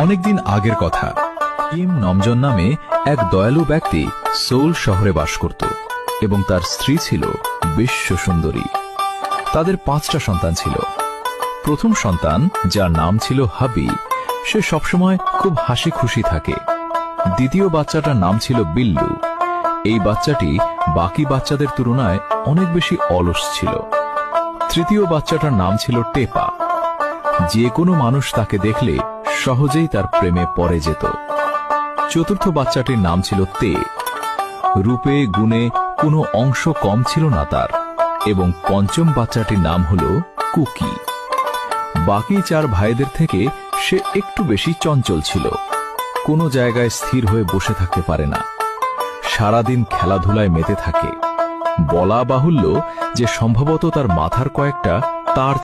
অনেকদিন আগের কথা। কিম নমজন নামে এক দয়ালু ব্যক্তি সোল শহরে বাস করত এবং তার স্ত্রী ছিল বিশ্ব সুন্দরী। তাদের 5টা সন্তান ছিল। প্রথম সন্তান, যার নাম ছিল হাবি, সে সবসময় খুব হাসি খুশি থাকে। দ্বিতীয় বাচ্চাটার নাম ছিল বিল্লু। এই বাচ্চাটি বাকি বাচ্চাদের তুলনায় অনেক বেশি অলস ছিল। তৃতীয় বাচ্চাটার নাম ছিল টেপা। যে কোনো মানুষ তাকে দেখলে সহজেই তার প্রেমে পড়ে যেত। চতুর্থ বাচ্চাটির নাম ছিল তে। রূপে গুণে কোনো অংশ কম ছিল না তার। এবং পঞ্চম বাচ্চাটির নাম হল কুকি। বাকি 4 ভাইদের থেকে সে একটু বেশি চঞ্চল ছিল। কোনো জায়গায় স্থির হয়ে বসে থাকতে পারে না। সারাদিন খেলাধুলায় মেতে থাকে। বলা বাহুল্য যে সম্ভবত তার মাথার কয়েকটা তার